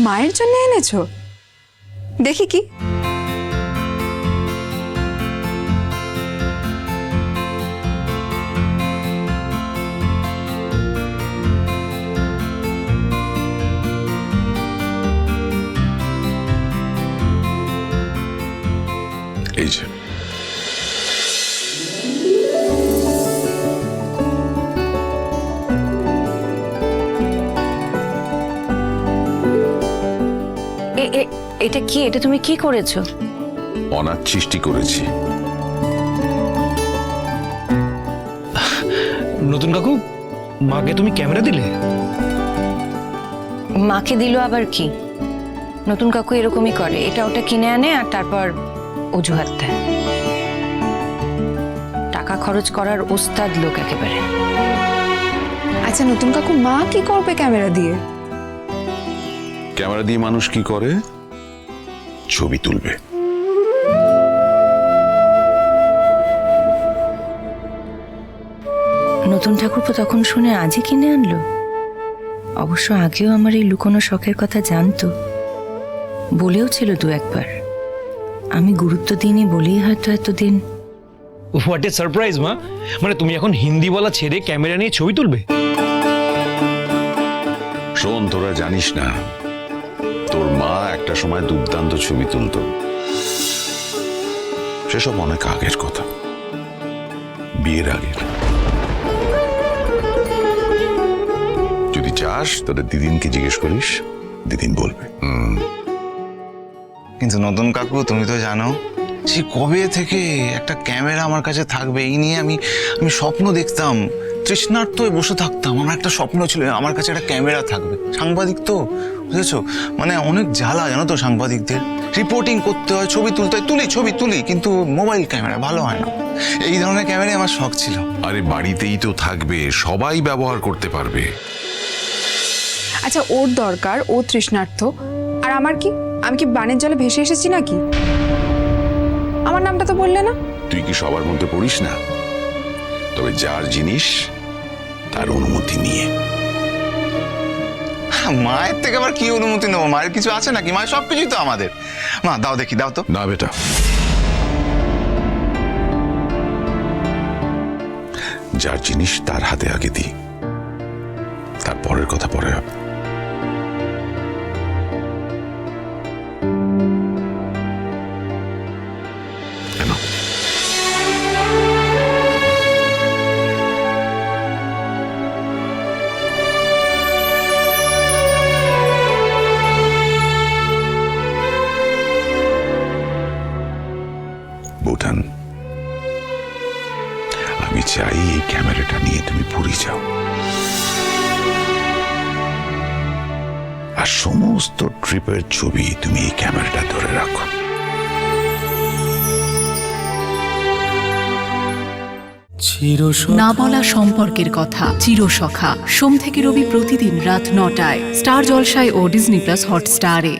মায়ের জন্য এনেছো? দেখি কি। এই যে এটা কি? এটা তুমি কি করেছো? অনাথ সৃষ্টি করেছি। নতুন কাকু, মাকে তুমি ক্যামেরা দিলে? মাকে দিল আবার কি? নতুন কাকু এরকমই করে, এটা ওটা কিনে আনে আর তারপর অজুহাত দেয়। টাকা খরচ করার ওস্তাদ লোক একেবারে। আচ্ছা নতুন কাকু, মা কি করবে ক্যামেরা দিয়ে? ক্যামেরা দিয়ে মানুষ কি করে? ছবি তুলবে। নতুন ঠাকুরপো তখন শুনে আজই কিনে আনলো। অবশ্য আগেও আমার এই লুকোনো শখের কথা জানতো, বলেও ছিল দু একবার। আমি গুরুত্ব দিইনি বলেই হয়তো এতদিন। হোয়াট এ সারপ্রাইজ মা! মানে তুমি এখন হিন্দি বলা ছেড়ে ক্যামেরা নিয়ে ছবি তুলবে? শোন, তোরা জানিস না, তোর মা একটা সময় দুর্দান্ত ছবি তুলতো। সেসব অনেক আগের কথা, বিয়ের আগের। যদি চাস তোদের দিদিনকে জিজ্ঞেস করিস, দিদিন বলবে। কিন্তু নতুন কাকু, তুমি তো জানো সে কবে থেকে একটা ক্যামেরা আমার কাছে থাকবে এই নিয়ে আমি স্বপ্ন দেখতাম, তৃষ্ণার্ত হয়ে বসে থাকতাম। আমার একটা স্বপ্ন ছিল আমার কাছে একটা ক্যামেরা থাকবে। সাংবাদিক তো, বুঝেছো, মানে অনেক জ্বালা, জানো তো সাংবাদিকদের। রিপোর্টিং করতে হয়, ছবি তুলতে হয়, ছবি তুলি, কিন্তু মোবাইল ক্যামেরা ভালো হয় না। এই ধরনের ক্যামেরাই আমার শখ ছিল। আরে বাড়িতেই তো থাকবে, সবাই ব্যবহার করতে পারবে। আচ্ছা ওর দরকার, ও তৃষ্ণার্থ, আর আমার কি? আমি কি বানের জলে ভেসে এসেছি নাকি? আমার নামটা তো বললে না। তুই কি সবার মধ্যে পড়িস না? তবে যার জিনিস তার অনুমতি নিয়ে। মায়ের থেকে আবার কি অনুমতি নেবো? মায়ের কিছু আছে নাকি? মায়ের সবকিছুই তো আমাদের। মা দাও দেখি, দাও তো। না বেটা, যার জিনিস তার হাতে আগে দি, তার পরের কথা পরে হবে। কেন? বৌঠান, আমি চাই এই ক্যামেরাটা নিয়ে তুমি পুরী যাও, আর সমস্ত ট্রিপের ছবি তুমি এই ক্যামেরাটা ধরে রাখো। না বলা সম্পর্কের কথা, চিরসখা, সোম থেকে রবি প্রতিদিন রাত ৯টায় স্টার জলসায় ও ডিজনি প্লাস হটস্টারে।